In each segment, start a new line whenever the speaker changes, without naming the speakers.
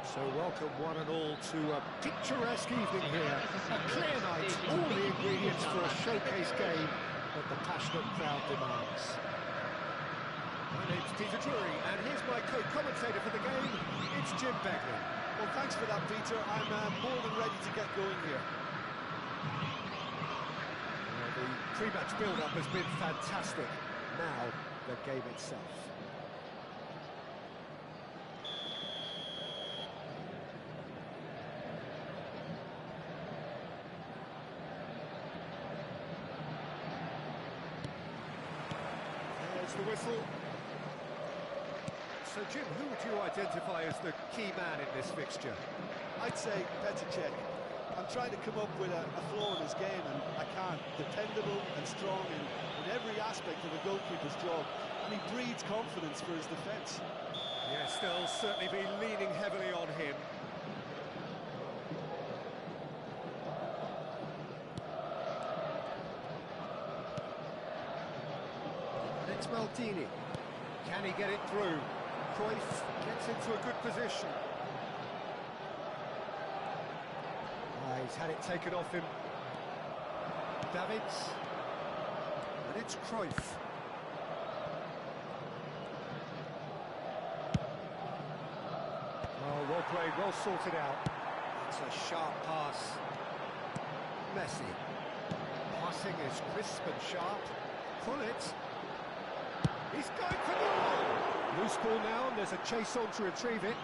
So welcome one and all to a picturesque evening here. A clear night, all the ingredients for a showcase game that the passionate crowd demands. My name's Peter Drury, and here's my co-commentator for the game, it's Jim Begley.
Well, thanks for that, Peter. I'm more than ready to get going here.
Well, the pre-match build-up has been fantastic. Now, the game itself. There's the whistle. So, Jim, who would you identify as the key man in this fixture?
I'd say Petr Cech. I'm trying to come up with a flaw in his game, and I can't. Dependable and strong in every aspect of a goalkeeper's job, and he breeds confidence for his defence.
Yes, they'll certainly be leaning heavily on him. It's Maldini. Can he get it through? Cruyff gets into a good position. He's had it taken off him. Davids. And it's Cruyff. Oh, well played, well sorted out. It's a sharp pass. Messi. Passing is crisp and sharp. Pullet. He's going for goal! Loose ball now, and there's a chase on to retrieve it.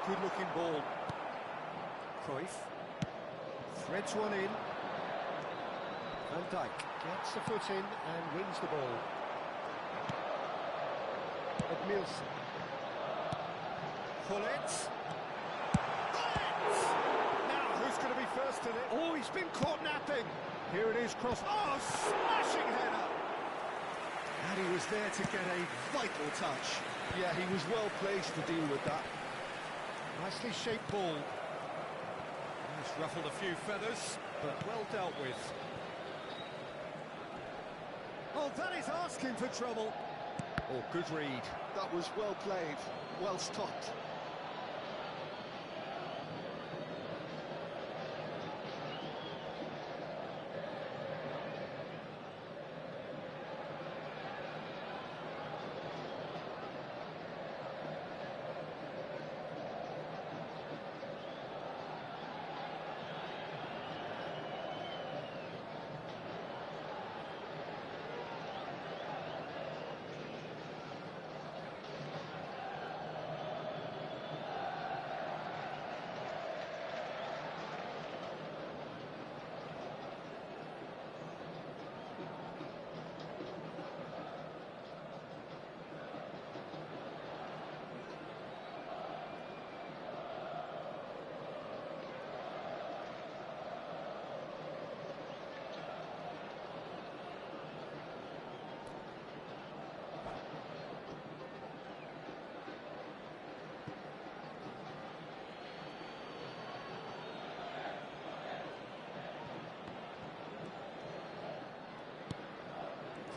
Good-looking ball. Cruyff threads one in. Van Dijk gets the foot in and wins the ball. Edmilson. Pullet. Now, who's going to be first in it? Oh, he's been caught napping. Here it is, cross. Oh, smashing header. And he was there to get a vital touch.
Yeah, he was well placed to deal with that.
Nicely shaped ball. It's ruffled a few feathers, but well dealt with. Oh, that is asking for trouble. Oh, good read.
That was well played, well stopped.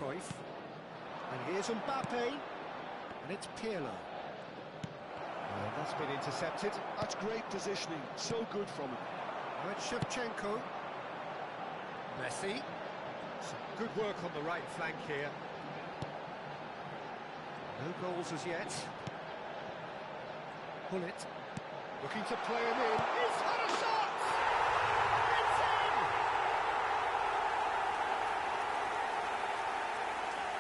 Cruyff. And here's Mbappe. And it's Pirlo. That's been intercepted.
That's great positioning. So good from him.
Now it's Shevchenko. Messi. Some good work on the right flank here. No goals as yet. Pullet. Looking to play him in. He's had a shot! It's in!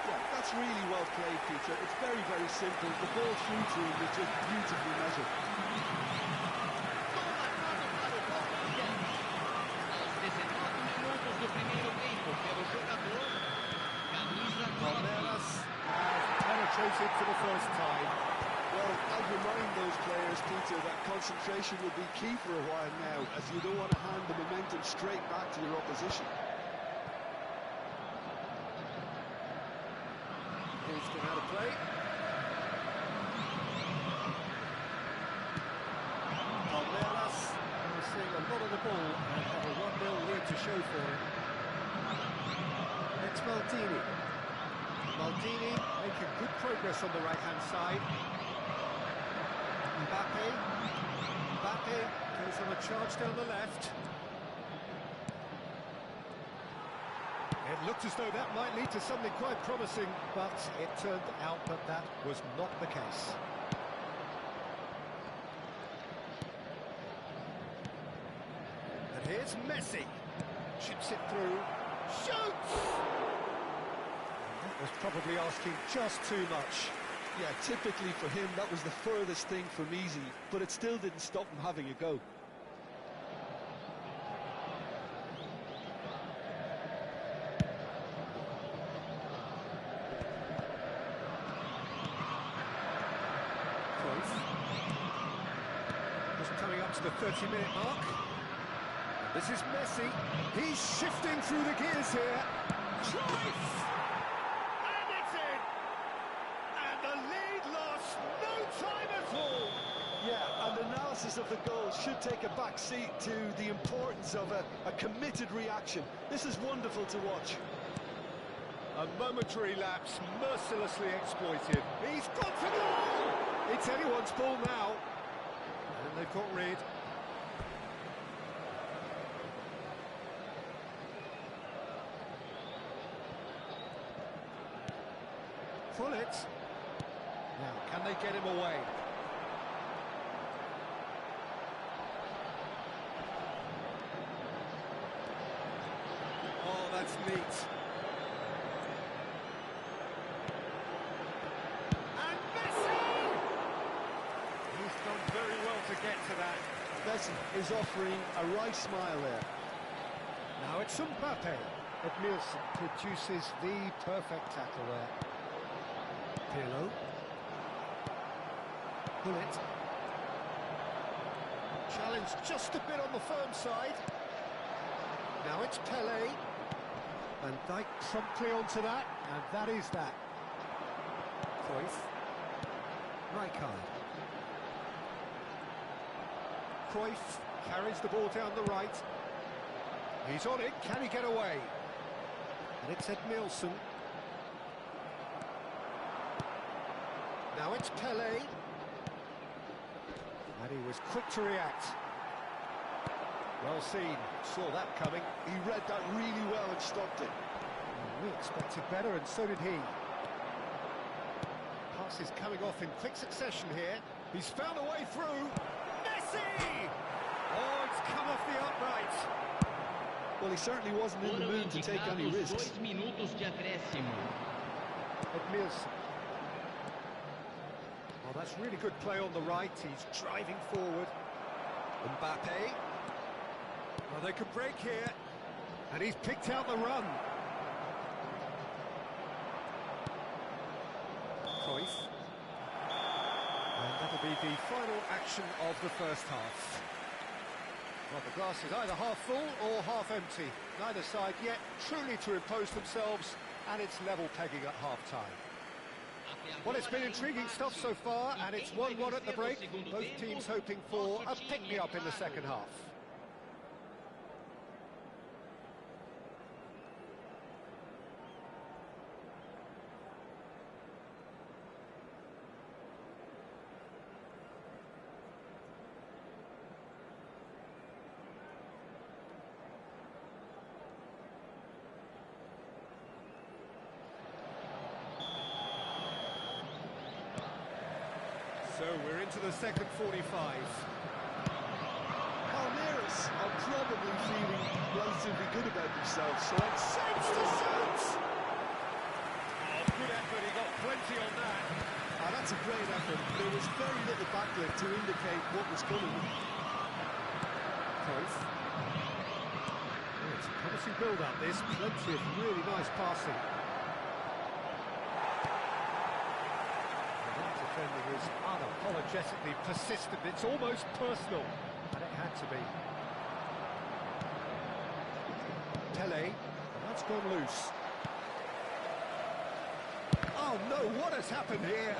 Yeah, that's really well played, Peter. It's very, very simple. The ball through to him is just beautifully measured.
Palmeiras has penetrated for the first time.
Well, I'd remind those players, Peter, that concentration will be key for a while now, as you don't want to hand the momentum straight back to your opposition.
He's going out of play. Palmeiras are seeing a lot of the ball and have a 1-0 lead to show for it. It's Maldini. Maldini making good progress on the right-hand side. Mbappe goes on a charge down the left. It looked as though that might lead to something quite promising, but it turned out that that was not the case. And here's Messi. Chips it through. Shoots! That was probably asking just too much.
Yeah, typically for him, that was the furthest thing from easy, but it still didn't stop him having a go.
Just coming up to the 30-minute mark. This is Messi. He's shifting through the gears here. Tries! And it's in! And the lead lost no time at all!
Yeah, and analysis of the goal should take a back seat to the importance of a committed reaction. This is wonderful to watch.
A momentary lapse, mercilessly exploited. He's got to goal! It's anyone's ball now. And they've got rid. Full it. Now, can they get him away? Oh, that's neat. And Messi! He's done very well to get to that.
Messi is offering a right smile there.
Now it's Mbappe. Edmilson produces the perfect tackle there. Pirlo. Bullet. Challenge just a bit on the firm side. Now it's Pelé. Van Dijk promptly onto that, and that is that. Cruyff. Rijkaard. Cruyff carries the ball down the right. He's on it, can he get away? And it's Edmilson. Now it's Pelé. And he was quick to react. Well seen, saw that coming.
He read that really well and stopped it.
We expected better, and so did he. Passes coming off in quick succession here. He's found a way through. Messi! Oh, it's come off the upright.
Well, he certainly wasn't in the mood to take any risks.
Edmilson. Oh, that's really good play on the right. He's driving forward. Mbappe. Well, they could break here. And he's picked out the run. Cruyff. And that'll be the final action of the first half. Well, the glass is either half full or half empty. Neither side yet truly to impose themselves, and it's level pegging at half-time. Well, it's been intriguing stuff so far, and it's 1-1 at the break. Both teams hoping for a pick-me-up in the second half. So we're into the second 45.
Palmeiras are probably feeling relatively good about themselves, so it's
Saves to shoot! Oh, good effort, he got plenty on that.
that's a great effort. There was very little backlift to indicate what was coming.
Cruyff. Oh, it's a promising build-up, this. Plenty of really nice passing. That defending is was unapologetically persistent. It's almost personal, and it had to be. Pele, and that's gone loose. Oh no, what has happened here?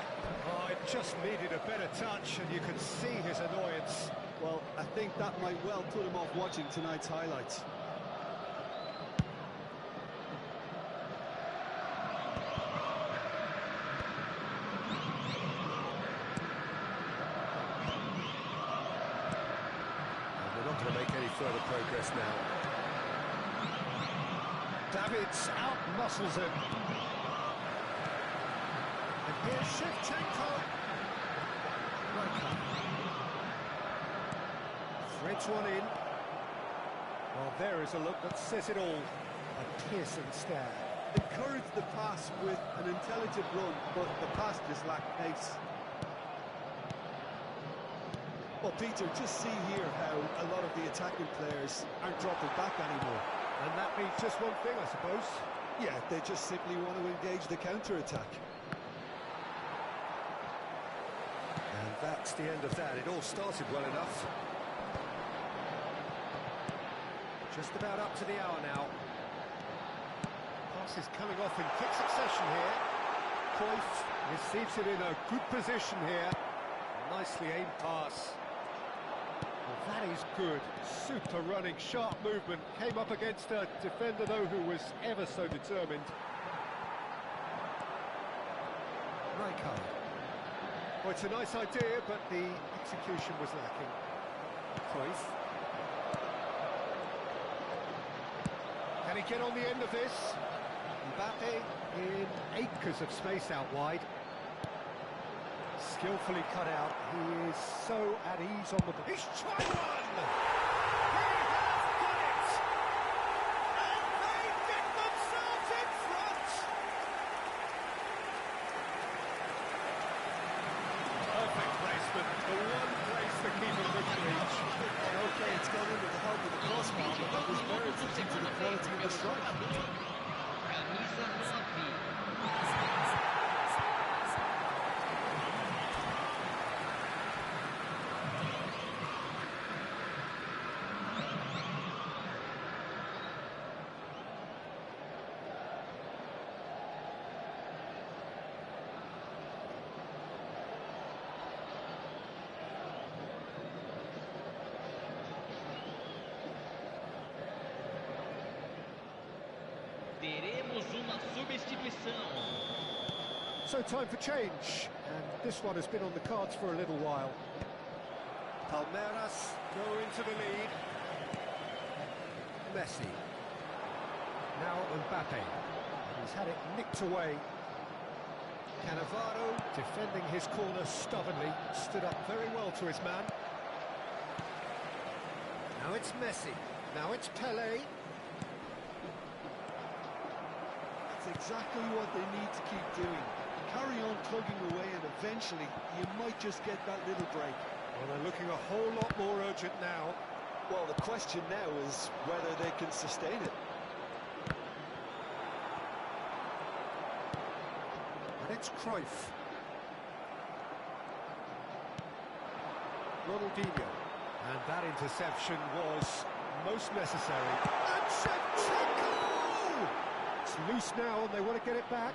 Oh, it just needed a better touch, and you can see his annoyance.
Well, I think that might well put him off watching tonight's highlights.
They're not going to make any further progress now. Davids out-muscles him. And here's Shevchenko. Threads one in. Well, there is a look that says it all. A piercing stare.
Encouraged the pass with an intelligent run, but the pass just lacked pace. Well, Peter, just see here how a lot of the attacking players aren't dropping back anymore.
And that means just one thing, I suppose.
Yeah, they just simply want to engage the counter-attack.
And that's the end of that. It all started well enough. Just about up to the hour now. Pass is coming off in quick succession here. Cruyff receives it in a good position here. Nicely aimed pass. Well, that is good. Super running, sharp movement. Came up against a defender, though, who was ever so determined. Rijkaard. Well, it's a nice idea, but the execution was lacking. Cruyff. Can he get on the end of this? Mbappe in acres of space out wide. Skillfully cut out. He is so at ease on the ball. He's tried one! He has got it! And they get themselves in front! Perfect placement. The one place the keeper couldn't reach.
Okay, it's gone under the help of the crossbar, but that was very due to the quality of the strike.
Camisa 9. Teremos uma substituição.
So time for change, and this one has been on the cards for a little while. Palmeiras go into the lead. Messi. Now Mbappe. He's had it nicked away. Cannavaro defending his corner stubbornly, stood up very well to his man. Now it's Messi. Now it's Pele.
That's exactly what they need to keep doing. Carry on tugging away, and eventually you might just get that little break.
Well, they're looking a whole lot more urgent now.
Well, the question now is whether they can sustain it.
And it's Cruyff. Ronaldinho. And that interception was most necessary. And Shevchenko! It's loose now, and they want to get it back.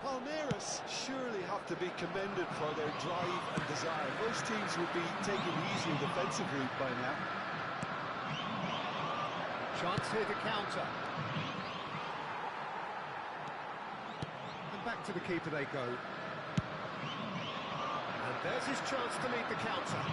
Palmeiras surely have to be commended for their drive and desire. Most teams would be taking the easier defensive route by now.
Chance here to counter. And back to the keeper they go. And there's his chance to lead the counter.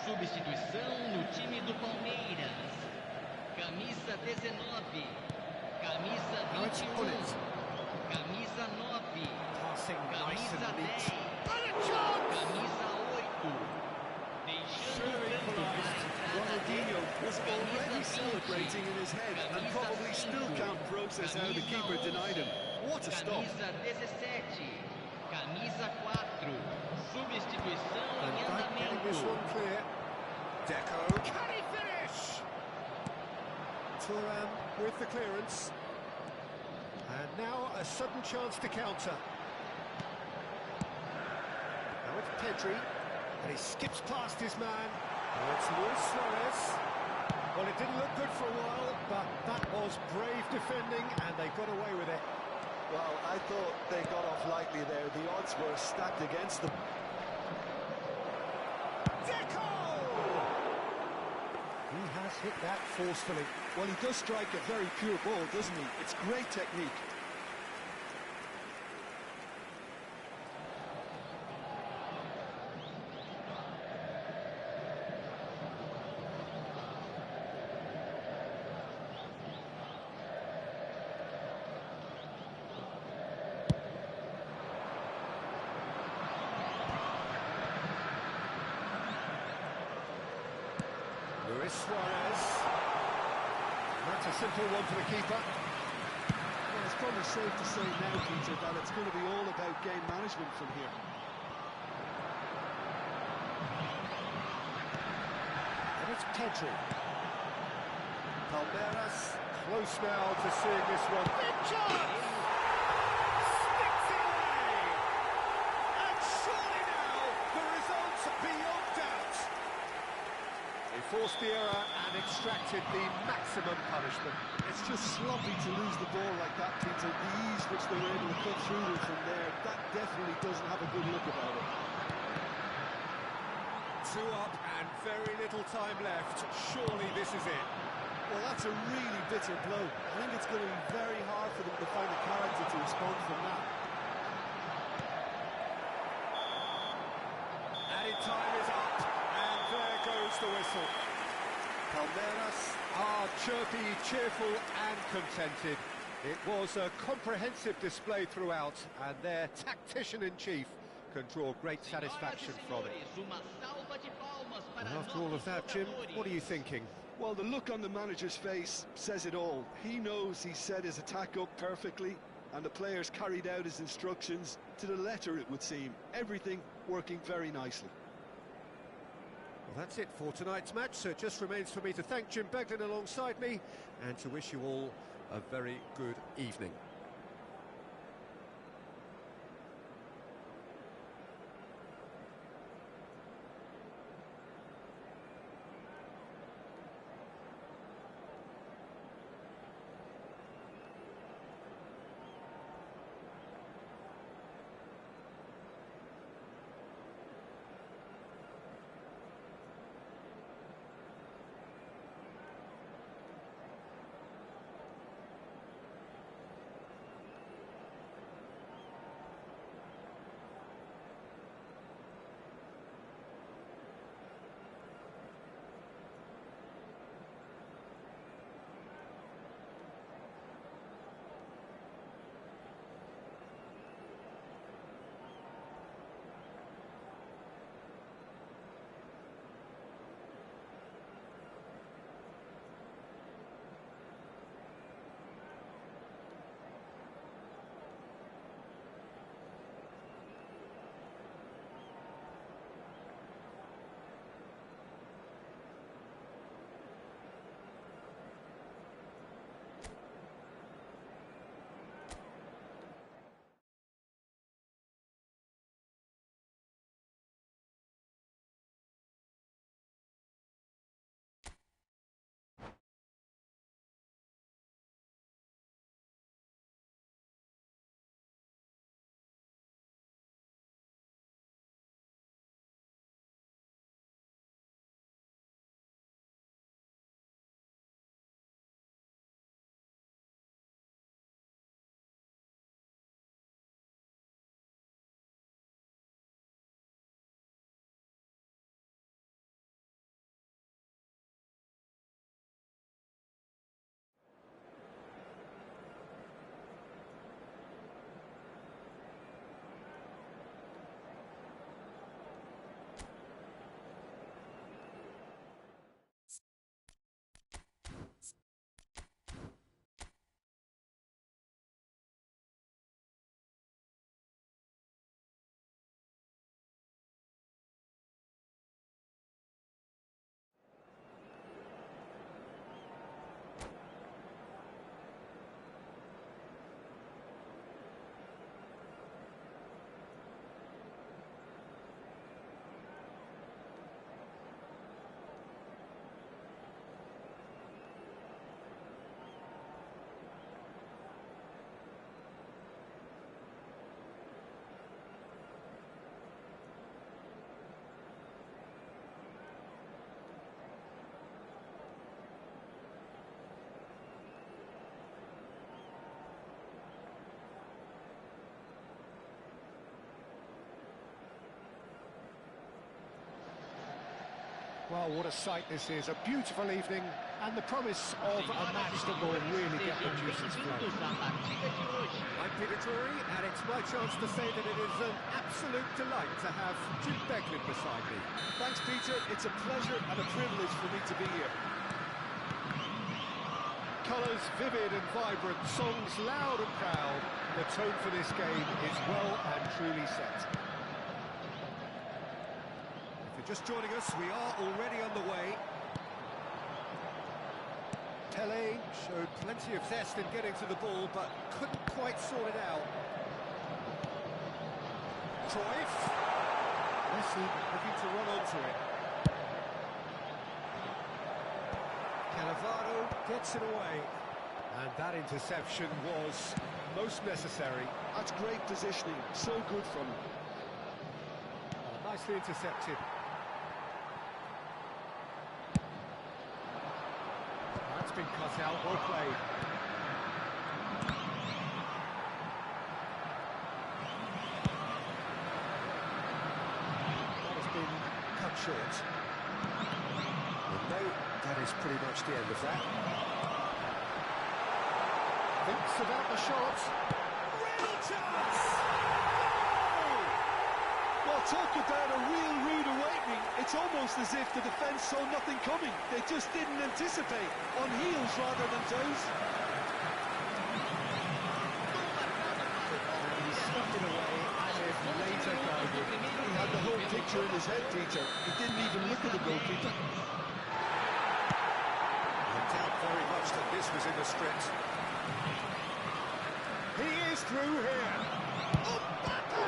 Substituição no time do Palmeiras. Camisa 19. Camisa
Now it's
21.
Gullit.
Camisa 9.
Passing nice
Camisa
and neat.
10.
And a chance!
Camisa 8. Deixando o
Surely
campo para
equalised.
a entrada
Ronaldinho
dele.
was already
Camisa 20.
celebrating in his head and
Camisa
probably still
5.
can't process how the
Camisa
keeper
11.
denied him. What a stop.
Camisa 17. Camisa 4. Substituição
And
em
back getting this
andamento.
one clear. Deco. Can he finish? Thuram with the clearance. And now a sudden chance to counter. Now it's Pedri. And he skips past his man. Oh, it's Luis Suarez. Well, it didn't look good for a while, but that was brave defending, and they got away with it.
Well, I thought they got off lightly there. The odds were stacked against them.
Deco! He has hit that forcefully.
Well, he does strike a very pure ball, doesn't he? It's great technique.
Luis Suarez. That's a simple one for the keeper.
Well, it's probably safe to say now, Peter, that it's going to be all about game management from here.
And it's Pedri. Palmeiras close now to seeing this one. Big chance! Sticks it away! And surely now the results are beyond doubt. They forced the error and extracted the maximum punishment.
It's just sloppy to lose the ball like that, Peter. The ease which they were able to cut through them from there, that definitely doesn't have a good look about it.
2 up and very little time left. Surely this is it.
Well, that's a really bitter blow. I think it's going to be very hard for them to find the character to respond from that.
Added time is up, and there goes the whistle. Palmeiras are chirpy, cheerful and contented. It was a comprehensive display throughout, and their tactician-in-chief can draw great satisfaction from it.
Uma salva de palmas para
And after all of that, Jim, what are you thinking?
Well, the look on the manager's face says it all. He knows he set his attack up perfectly, and the players carried out his instructions to the letter, it would seem. Everything working very nicely.
Well, that's it for tonight's match, so it just remains for me to thank Jim Beglin alongside me and to wish you all a very good evening. Well, what a sight this is. A beautiful evening and the promise of a match that will really get the juices flowing. I'm Peter Drury, and it's my chance to say that it is an absolute delight to have Jim Beglin beside me.
Thanks, Peter. It's a pleasure and a privilege for me to be here.
Colours vivid and vibrant, songs loud and proud. The tone for this game is well and truly set. If you're just joining us, we are already underway. Pele showed plenty of zest in getting to the ball, but couldn't quite sort it out. Cruyff. Messi looking to run onto it. Cannavaro gets it away. And that interception was most necessary.
That's great positioning, so good from him.
Nicely intercepted. That's been cut out, well played. That has been cut short. Well, no, that is pretty much the end of that. Thinks about the shot.
Real chance! Oh! Well, talk about a real rude awakening. It's almost as if the defence saw nothing coming. They just didn't anticipate. On heels rather than toes.
And he stuffed it away as if later guided.
He had the whole picture in his head, Peter. He didn't even look at the goalkeeper.
I doubt very much that this was in the script. He is through here. Mbappe!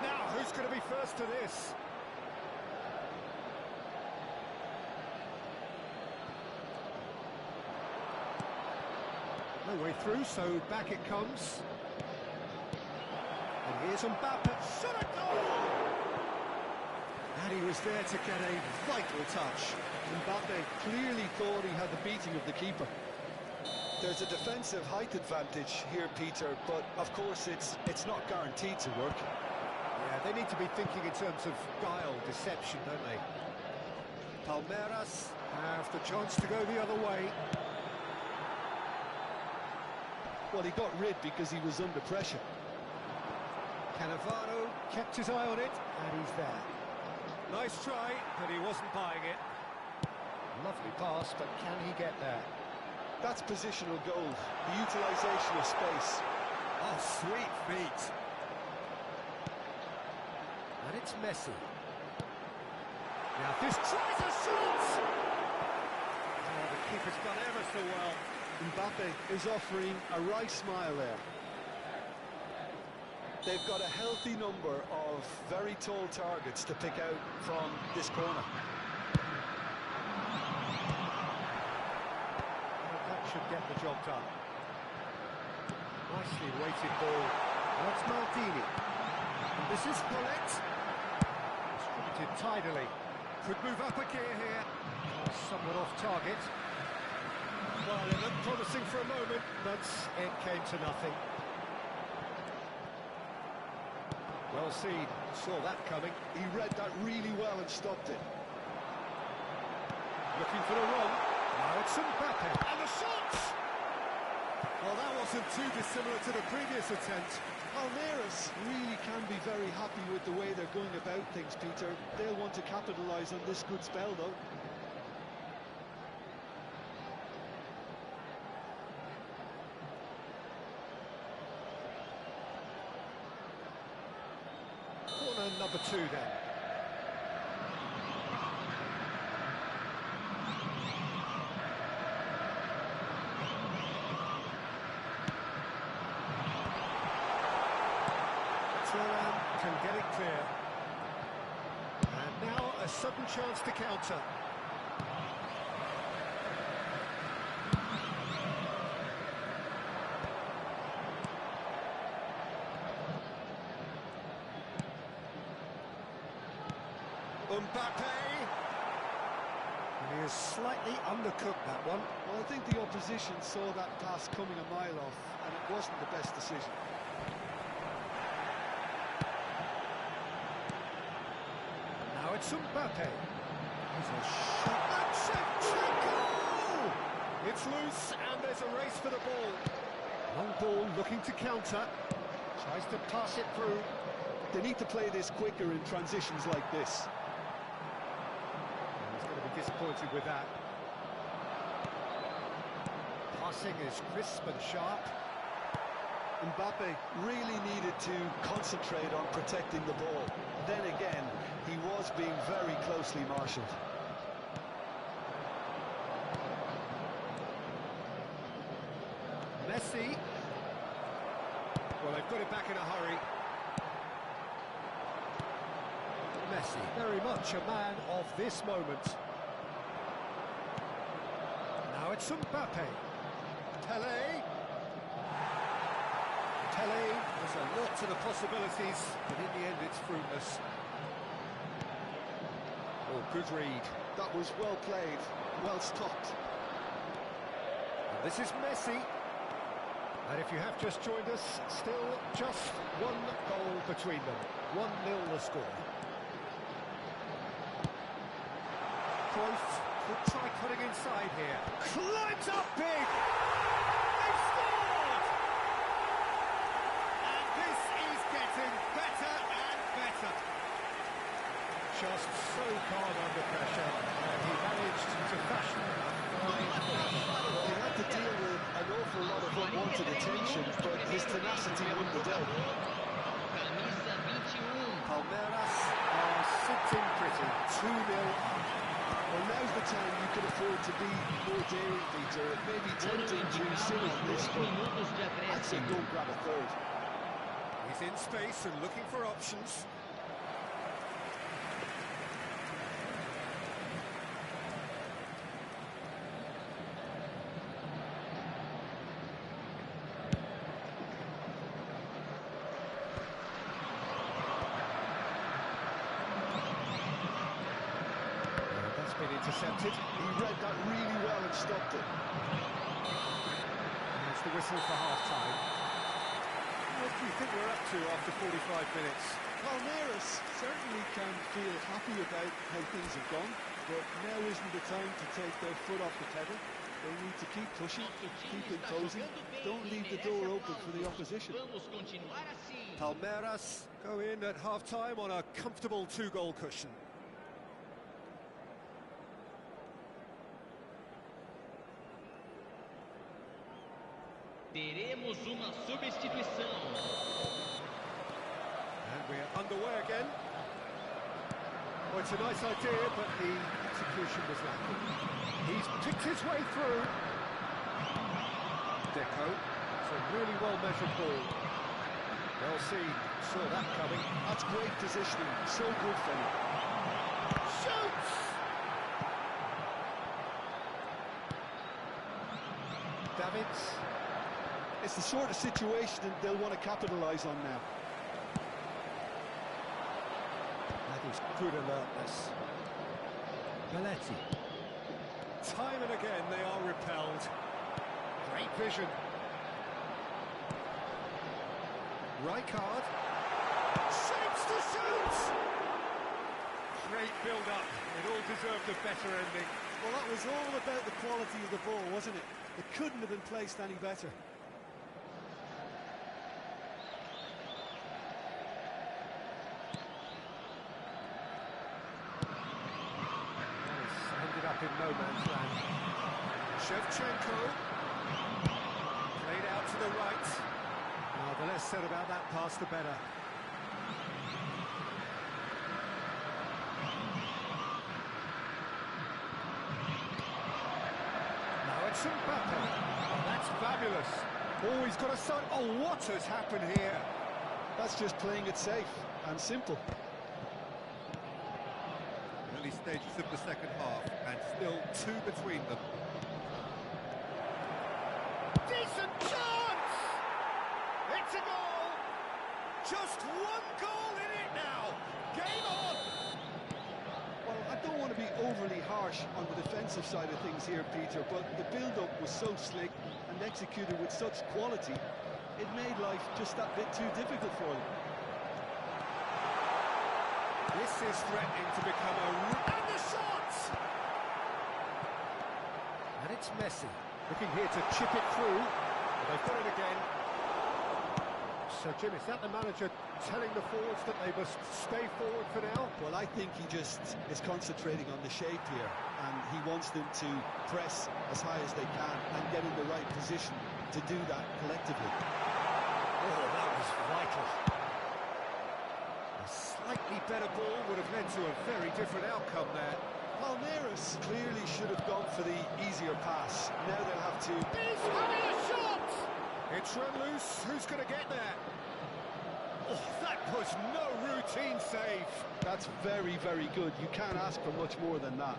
Now, who's going to be first to this? No way through, so back it comes. And here's Mbappe. Shot a goal! And he was there to get a vital touch.
Mbappe clearly thought he had the beating of the keeper. There's a defensive height advantage here, Peter, but of course it's not guaranteed to work.
Yeah, they need to be thinking in terms of guile, deception, don't they? Palmeiras have the chance to go the other way.
Well, he got rid because he was under pressure.
Cannavaro kept his eye on it, and he's there. Nice try, but he wasn't buying it. Lovely pass, but can he get there?
That's positional goal, the utilisation of space.
Oh, sweet feet. And it's Messi. Now this tries a shot! Oh, the keeper's done ever so well.
Mbappe is offering a right smile there. They've got a healthy number of very tall targets to pick out from this corner.
Should get the job done. Nicely weighted ball. That's Maldini. And this is Bullet. Distributed tidily. Could move up a gear here. Somewhat off target. Well, it looked promising for a moment, but it came to nothing. Well seen. Saw that coming.
He read that really well and stopped it.
Looking for the run. Now it's Mbappe. And the shot! Well, that wasn't too dissimilar to the previous attempt.
Palmeiras really can be very happy with the way they're going about things, Peter. They'll want to capitalise on this good spell, though.
Corner number 2 then. Can get it clear. And now a sudden chance to counter. Mbappe! And he has slightly undercooked that one.
Well, I think the opposition saw that pass coming a mile off, and it wasn't the best decision.
Now it's Mbappe. Here's a shot. And Shevchenko! It's loose, and there's a race for the ball. Long ball looking to counter. Tries to pass it through.
They need to play this quicker in transitions like this.
And he's going to be disappointed with that. Passing is crisp and sharp.
Mbappe really needed to concentrate on protecting the ball. Then again, he was being very closely marshalled.
Messi. Well, they've got it back in a hurry. Messi, very much a man of this moment. Now it's Mbappe. Tele. There's a lot to the possibilities, but in the end it's fruitless. Oh, good read.
That was well played, well stopped.
And this is Messi. And if you have just joined us, still just one goal between them. 1-0 the score. Cruyff could try cutting inside here. Climbs up big! They've scored! And this is getting better and better. Just so calm under pressure, and he managed to fashion a fine finish.
He had to deal with an awful lot of unwanted attention, but his tenacity won the day.
Camisa 21.
Palmeiras are sitting pretty, 2-0 up.
Well, now's the time you can afford to be more daring, Peter. It may be tempting to sit on this, but
Minutos de
I'd say
acréscimo.
go grab a third.
He's in space and looking for options. That's been intercepted.
He read that really well and stopped it.
There's the whistle for half-time. What do you think we're up to after 45 minutes?
Palmeiras certainly can feel happy about how things have gone, but now isn't the time to take their foot off the pedal. They need to keep pushing, keep imposing, don't leave the door open for the opposition.
Vamos continuar assim.
Palmeiras go in at half-time on a comfortable 2-goal cushion.
Teremos uma substituição.
And we're underway again. Well, it's a nice idea, but the execution was lacking. He's picked his way through. Deco. It's a really well-measured ball. Well seen. Saw that coming.
That's great positioning, so good for him.
Shoots! Davids.
It's the sort of situation that they'll want to capitalise on now.
That is good alertness. Belletti. Time and again they are repelled. Great vision. Rijkaard. Shapes to shoot! Great build-up. It all deserved a better ending.
Well, that was all about the quality of the ball, wasn't it? It couldn't have been placed any better.
Ended up in no man's land. Shevchenko. Played out to the right. The less said about that pass, the better. Now it's Mbappe. Oh, that's fabulous. Oh, he's got a son. Oh, what has happened here?
That's just playing it safe and simple.
Early stages of the second half, and still 2 between them. Decent chance! It's a goal! Just 1 goal in it now! Game on!
Well, I don't want to be overly harsh on the defensive side of things here, Peter, but the build-up was so slick and executed with such quality, it made life just that bit too difficult for them.
This is threatening to become and the shot! And it's Messi, looking here to chip it through. But they've got it again. So, Jim, is that the manager telling the forwards that they must stay forward for now?
Well, I think he just is concentrating on the shape here, and he wants them to press as high as they can and get in the right position to do that collectively.
Oh, that was vital. A slightly better ball would have led to a very different outcome there.
Palmeiras clearly should have gone for the easier pass. Now they'll have to...
He's having a shot! It's run loose. Who's going to get there? Oh, that was no routine save.
That's very, very good. You can't ask for much more than that.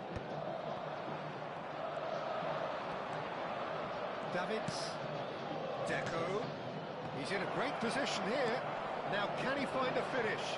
Davids. Deco. He's in a great position here. Now, can he find a finish?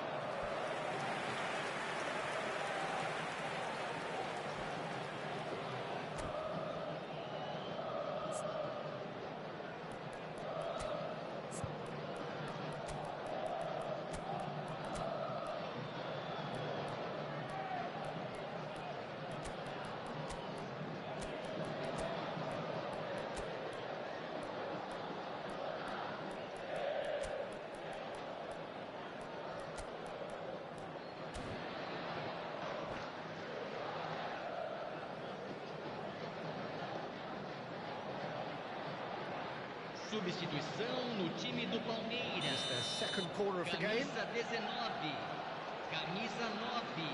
Substituição no time do Palmeiras.
The second corner of the game.
Camisa 19, camisa 9,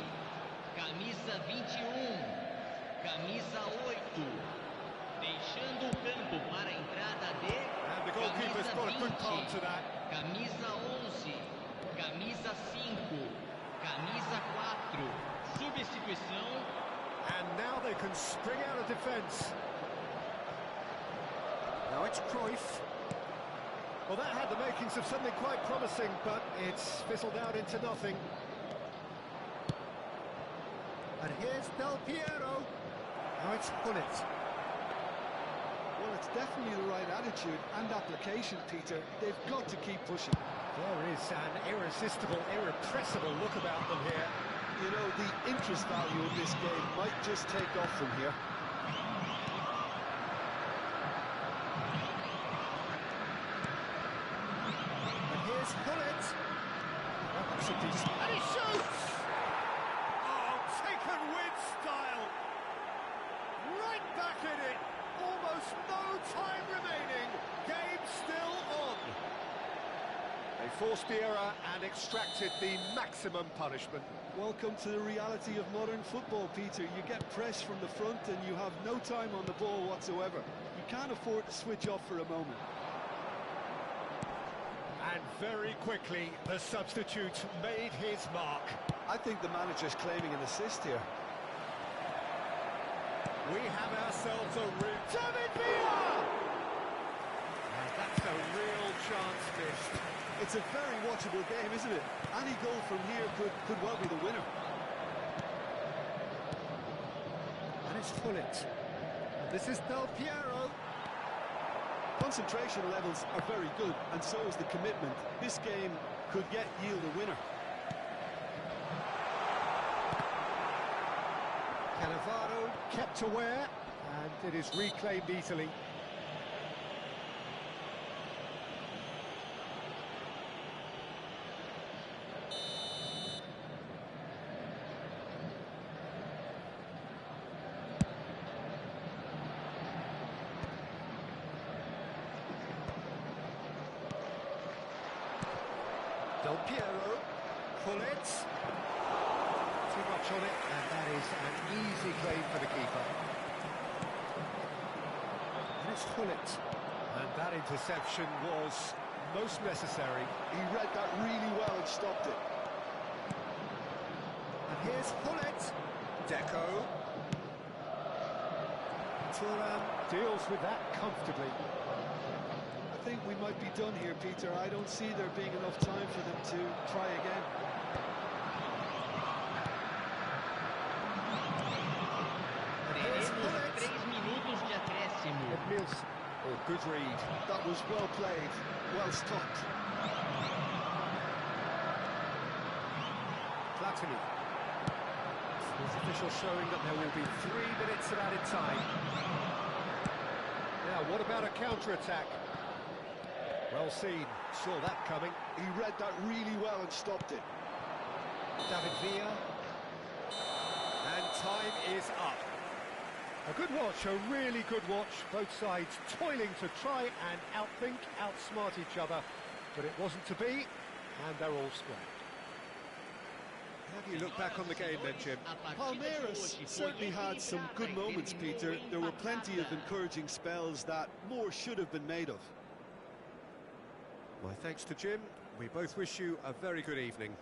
camisa 21, camisa 8. Deixando o campo para a entrada de
And the goalkeeper's
camisa
got a good
20,
part to that.
camisa 11, camisa 5, camisa 4. Substituição.
And now they can spring out of defence. Now it's Cruyff. Well, that had the makings of something quite promising, but it's fizzled out into nothing. And here's Del Piero. Now it's Gullit.
Well, it's definitely the right attitude and application, Peter. They've got to keep pushing.
There is an irresistible, irrepressible look about them here.
You know, the interest value of this game might just take off from here.
Gullit. And he shoots! Oh, taken with style. Right back in it. Almost no time remaining. Game still on. They forced the error and extracted the maximum punishment.
Welcome to the reality of modern football, Peter. You get press from the front and you have no time on the ball whatsoever. You can't afford to switch off for a moment.
And very quickly, the substitute made his mark.
I think the manager's claiming an assist here.
We have ourselves a real... David Villa! And that's a real chance missed.
It's a very watchable game, isn't it? Any goal from here could well be the winner.
And it's Gullit. This is Del Piero.
Concentration levels are very good, and so is the commitment. This game could yet yield a winner.
Cannavaro kept aware, and it is reclaimed easily. Del Piero, Gullit. Too much on it, and that is an easy claim for the keeper. And it's Gullit. And that interception was most necessary.
He read that really well and stopped it.
And here's Gullit. Deco. Thuram deals with that comfortably.
I think we might be done here, Peter. I don't see there being enough time for them to try again.
Teremos 3 minutos de acréscimo.
Edmilson. Oh, good read.
That was well played, well stopped.
Italy. With officials showing that there will be 3 minutes of added time. Now, what about a counter-attack? Well seen, saw that coming.
He read that really well and stopped it.
David Villa. And time is up. A good watch, a really good watch. Both sides toiling to try and outthink, outsmart each other. But it wasn't to be, and they're all square. How do you look back on the game then, Jim?
Palmeiras certainly had some good moments, Peter. There were plenty of encouraging spells that more should have been made of.
My thanks to Jim. We both wish you a very good evening.